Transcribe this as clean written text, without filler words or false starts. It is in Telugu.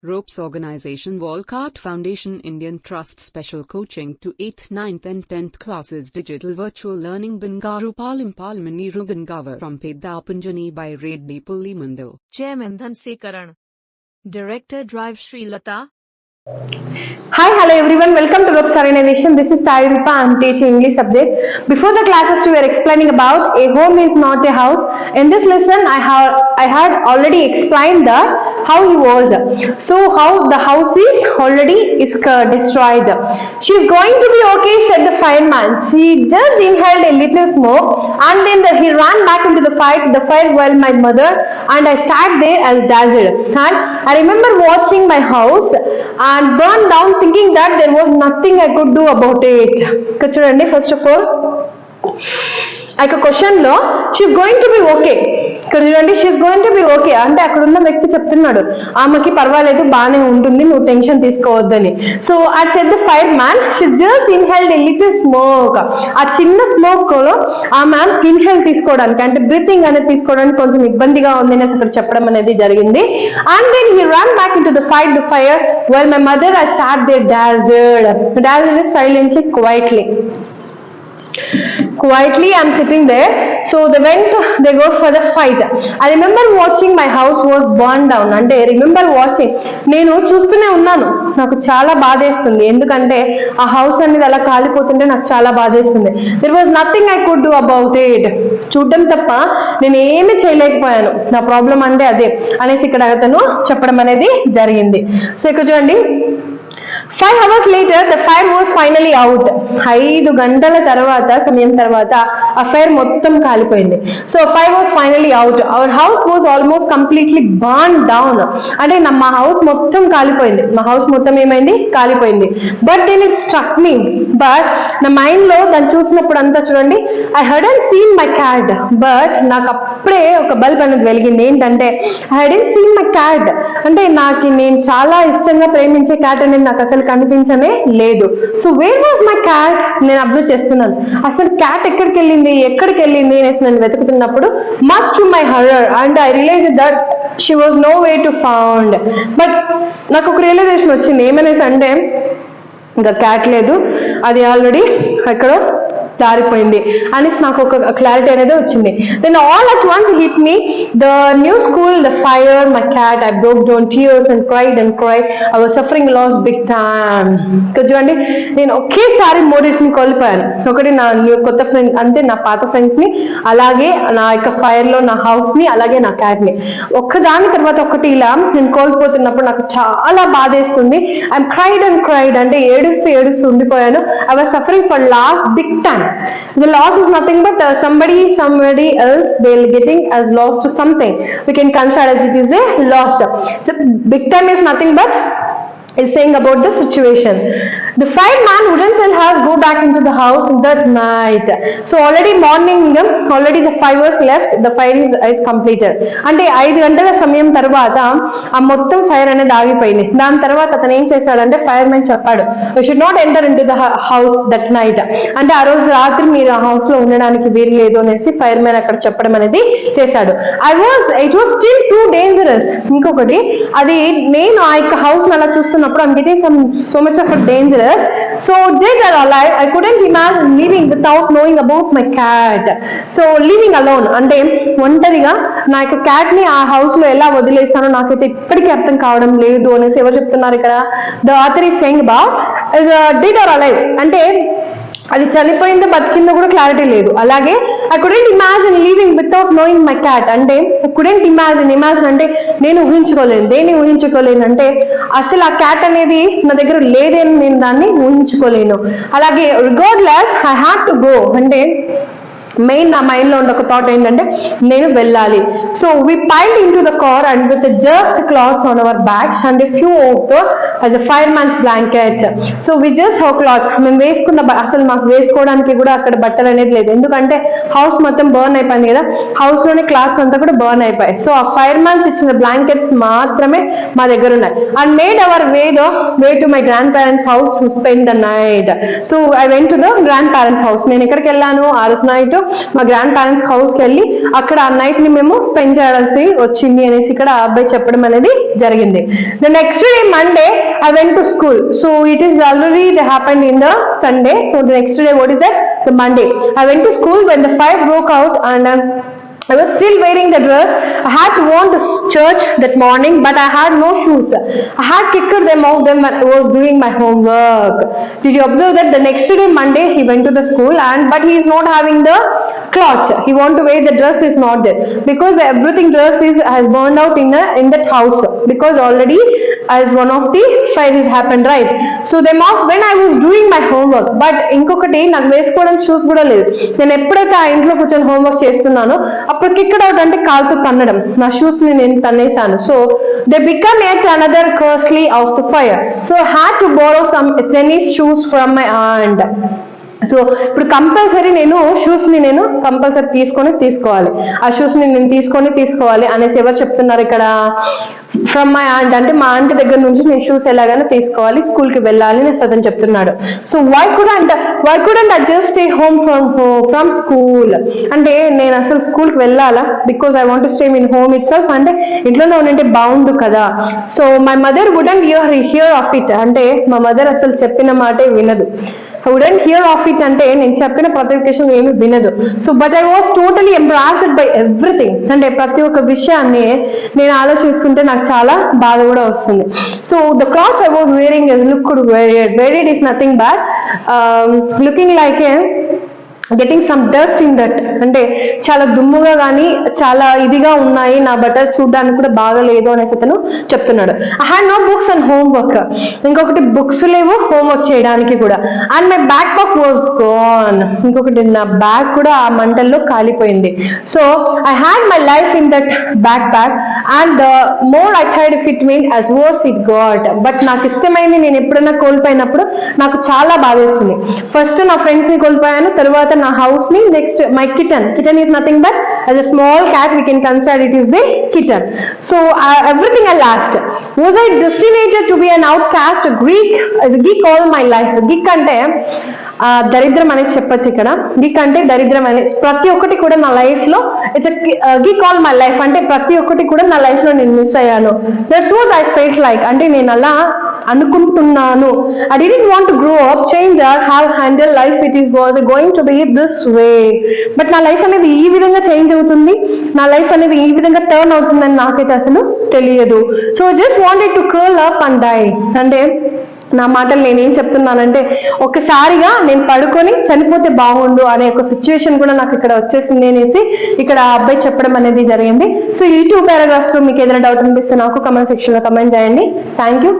Ropes Organization Walcott Foundation Indian Trust Special Coaching to 8th, 9th and 10th Classes Digital Virtual Learning Bangaru Palimani Rugangavar from Pedapunjani by Reddy Pulli Mandal. Chairman Dhanse Karan. Director Drive Sri Lata. Hi, hello everyone. Welcome to Ropes Organization. This is Sai Rupa. I am teaching English subject. Before the classes, we were explaining about a home is not a house. In this lesson, I had already explained how he was. So how the house is already destroyed. She is going to be okay, said the fireman. She just inhaled a little smoke and then he ran back into the fire while my mother and I sat there as dazzled. And I remember watching my house and burned down, thinking that there was nothing I could do about it. చూడండి, ఫస్ట్ ఆఫ్ ఆల్ ఆ యొక్క క్వశ్చన్ లో she's going to be okay. ఇక్కడ చూడండి, she's going to be okay అంటే అక్కడ ఉన్న వ్యక్తి చెప్తున్నాడు ఆమెకి పర్వాలేదు, బాగానే ఉంటుంది, నువ్వు టెన్షన్ తీసుకోవద్దని. So at said the fire man, she just inhaled a little smoke. ఆ చిన్న స్మోక్ లో ఆ మ్యామ్ ఇన్హేల్ తీసుకోవడానికి అంటే బ్రీతింగ్ అనేది తీసుకోవడానికి కొంచెం ఇబ్బందిగా ఉంది అనేసి అక్కడ చెప్పడం అనేది జరిగింది. And then he ran back into the fire while my mother I sat there dazzled silently, quietly I'm sitting there. So they go for the fight. I remember watching my house was burned down. అంటే remember watching, నేను చూస్తూనే ఉన్నాను, నాకు చాలా బాధేస్తుంది. ఎందుకంటే ఆ హౌస్ అనేది అలా కాలిపోతుంటే నాకు చాలా బాధేస్తుంది. there was nothing I could do about it. చూడడం తప్ప నేను ఏమి చేయలేకపోయాను, నా ప్రాబ్లం అంటే అదే అనేసి ఇక్కడ అతను చెప్పడం అనేది జరిగింది. సో ఇక్కడ చూడండి, 5 hours later the fire was finally out. 5 గంటల తర్వాత సమయం తర్వాత ఆ ఫైర్ మొత్తం కాలిపోయింది. So fire was finally out. Our house was almost completely burned down. అంటే మా హౌస్ మొత్తం కాలిపోయింది, మా హౌస్ మొత్తం ఏమైంది, కాలిపోయింది. But then it struck me. But నా మైండ్ లో దాన్ని చూసినప్పుడు అంతా చూడండి, I hadn't seen my cat. But నాకు అప్పుడే ఒక బల్బ్ అనేది వెలిగింది. ఏంటంటే I hadn't seen my cat అంటే నేను చాలా ఇష్టంగా ప్రేమించే క్యాట్ అనేది నాకు అసలు కనిపించనే లేదు. So where was my cat, నేను అబ్జర్వ్ చేస్తున్నాను. అసలు క్యాట్ ఎక్కడికి వెళ్ళింది అనేసి నేను వెతుకుతున్నప్పుడు much to my horror and I realise that she was no way to found. But నాకు ఒక రియలైజేషన్ వచ్చింది, ఏమనేసి అంటే ఇంకా క్యాట్ లేదు, అది ఆల్రెడీ ఎక్కడో దారిపోయింది అనేసి నాకు ఒక క్లారిటీ అనేది వచ్చింది. Then all at once hit me the new school, the fire, my cat. I broke down tears and cried. I was suffering loss big time. చూడండి, నేను ఒకేసారి మూడింటిని కోల్పోయాను. ఒకటి నా కొత్త ఫ్రెండ్ అంటే నా పాత ఫ్రెండ్స్ ని, అలాగే నా యొక్క ఫైర్ లో నా హౌస్ ని, అలాగే నా క్యాట్ ని. ఒక్కదాని తర్వాత ఒకటి ఇలా నేను కోల్పోతున్నప్పుడు నాకు చాలా బాధేస్తుంది. ఐఎమ్ క్రైడ్ అంటే ఏడుస్తూ ఉండిపోయాను. I was suffering for loss big time. The loss is nothing but somebody else they're getting as loss to something. We can consider as it is a loss. So big time is nothing but is saying about the situation. The fireman wouldn't tell us go back into the house that night. So already morning, already the 5 hours left, the fire is completed. అంటే 5 గంటల సమయం తర్వాత ఆ మొత్తం ఫైర్ అనేది ఆగిపోయింది. దాని తర్వాత అతను ఏం చేశాడంటే ఫైర్ మ్యాన్ చెప్పాడు, you should not enter in to the house that night. అంటే ఆ రోజు రాత్రి మీరు ఆ హౌస్ లో ఉండడానికి వీలు లేదు అనేసి ఫైర్ మ్యాన్ అక్కడ చెప్పడం అనేది చేశాడు. It was still too dangerous. ఇంకొకటి, అది నేను ఆ యొక్క హౌస్ అలా చూస్తున్నప్పుడు I'm getting so much of a dangerous. So dead or alive, I couldn't imagine living without knowing about my cat. So living alone అంటే ఒంటరిగా నా యొక్క క్యాట్ ని ఆ హౌస్ లో ఎలా వదిలేస్తానో నాకైతే ఇప్పటికీ అర్థం కావడం లేదు అనేసి ఎవరు చెప్తున్నారు ఇక్కడ? The author is saying about dead or alive అంటే అది చనిపోయిందో బతికిందో కూడా క్లారిటీ లేదు. అలాగే I couldn't imagine living without knowing my cat అంటే ఐ కుడెంట్ ఇమాజిన్ అంటే నేను దేన్ని ఊహించుకోలేను అంటే అసలు ఆ క్యాట్ అనేది నా దగ్గర లేదని నేను దాన్ని ఊహించుకోలేను. అలాగే regardless I had to go అంటే మెయిన్ నా మైండ్ లో ఉన్న ఒక థాట్ ఏంటంటే నేను వెళ్ళాలి. So we piled into the car and with just clothes on our backs and a few of the as a fireman's blankets. So we just how clothes మేము వేసుకున్న అసలు మాకు వేసుకోవడానికి కూడా అక్కడ బట్టలు అనేది లేదు, ఎందుకంటే హౌస్ మొత్తం బర్న్ అయిపోయింది కదా, హౌస్ లోని క్లాత్స్ అంతా కూడా బర్న్ అయిపోయాయి. సో ఆ ఫైర్ మ్యాన్స్ ఇచ్చిన బ్లాంకెట్స్ మాత్రమే మా దగ్గర ఉన్నాయి. And made our way to my grand parents house to spend the night. So I went to the grand parents house. నేను ఎక్కడికి వెళ్ళాను ఆ రోజు నైట్ మా గ్రాండ్ పేరెంట్స్ హౌస్కి వెళ్ళి అక్కడ ఆ నైట్ ని మేము స్పెండ్ చేయాల్సి వచ్చింది అనేసి ఇక్కడ ఆ అబ్బాయి చెప్పడం అనేది జరిగింది. The next day Monday I went to school. So it is already happened in the Sunday. So the next day, what is that? The Monday. I went to school when the fire broke out, and I was still wearing the dress. I had to go to church that morning, but I had no shoes. I had kicked them out when I was doing my homework. Did you observe that the next day Monday he went to the school, but he is not having the clothes. He want to wear the dress is not there because everything dress has burned out in that house because already as one of the fires happened, right? So when I was doing my homework, but ఇంకొకటి నాకు వేసుకోవడానికి షూస్ కూడా లేదు. నేను ఎప్పుడైతే ఆ ఇంట్లో కూర్చొని హోంవర్క్ చేస్తున్నానో అప్పుడు కిక్డ్ అవుట్ అంటే కాలుతో తన్నడం, నా షూస్ ని నేను తన్నేసాను. So they become at another costly of the fire. So I had to borrow some tennis shoes from my aunt. So ఇప్పుడు కంపల్సరీ నేను షూస్ ని నేను కంపల్సరీ తీసుకోవాలి, ఆ షూస్ ని నేను తీసుకోవాలి అనేసి ఎవరు చెప్తున్నారు ఇక్కడ? ఫ్రమ్ మై ఆంట్ అంటే మా ఆంటీ దగ్గర నుంచి నేను షూస్ ఎలాగైనా తీసుకోవాలి, స్కూల్ కి వెళ్ళాలి అని అతను చెప్తున్నాడు. So why couldn't I just stay home from school అంటే నేను అసలు స్కూల్ కి వెళ్ళాలా? Because I want to stay in home itself అంటే ఇంట్లోనే ఉంటే బాగుండు కదా. So my mother wouldn't hear of it అంటే మా మదర్ అసలు చెప్పిన మాటే వినదు. I wouldn't hear of it అంటే నేను చెప్పిన ప్రతి ఒకేషన్ ఏమి వినదు. So but I was totally embarrassed by everything అంటే ప్రతి ఒక్క విషయాన్ని నేను ఆలోచిస్తుంటే నాకు చాలా బాధ కూడా వస్తుంది. So the clothes I was wearing is looked very it is nothing bad, looking like A getting some dust in that అంటే చాలా దుమ్ముగా కానీ చాలా ఇదిగా ఉన్నాయి, నా బట్టలు చూడడానికి కూడా బాగలేదు అనేసి అతను చెప్తున్నాడు. I had no books and homework, ఇంకొకటి బుక్స్ లేవు హోంవర్క్ చేయడానికి కూడా. And my backpack was gone, ఇంకొకటి నా బ్యాగ్ కూడా ఆ మంటల్లో కాలిపోయింది. So I had my life in that backpack and more I tried fit mean as worse it got. But నాకు ఇష్టమైంది నేను ఎప్పుడైనా కోల్పోయినప్పుడు నాకు చాలా బాధేస్తుంది. ఫస్ట్ నా ఫ్రెండ్స్ ని కోల్పోయాను, తర్వాత నా హౌస్ ని, next my kitten is nothing but as a small cat we can consider it is a kitten. So everything I lost. Was I destined to be an outcast, a geek all my life? Geek అంటే దరిద్రం అనేసి చెప్పొచ్చు ఇక్కడ. గీక్ అంటే దరిద్రం అనేసి ప్రతి ఒక్కటి కూడా నా లైఫ్ లో it's geek all my life అంటే ప్రతి ఒక్కటి కూడా నా లైఫ్ లో నేను మిస్ అయ్యాను. That's what I felt like అంటే నేను అలా అనుకుంటున్నాను. I didn't want to grow up, change or have handle life it is was going to be this way. But నా లైఫ్ అనేది ఈ విధంగా చేంజ్ అవుతుంది, నా లైఫ్ అనేది ఈ విధంగా టర్న్ అవుతుందని నాకైతే అసలు తెలియదు. So just wanted to curl up and die అంటే నా మాటలు నేనేం చెప్తున్నానంటే ఒకసారిగా నేను పడుకొని చనిపోతే బాగుండు అనే ఒక సిచ్యువేషన్ కూడా నాకు ఇక్కడ వచ్చేసింది అనేసి ఇక్కడ ఆ అబ్బాయి చెప్పడం అనేది జరిగింది. సో ఈ 2 పారాగ్రాఫ్స్ లో మీకు ఏదైనా డౌట్ అనిపిస్తే నాకు కమెంట్ సెక్షన్ లో కమెంట్ చేయండి. Thank you.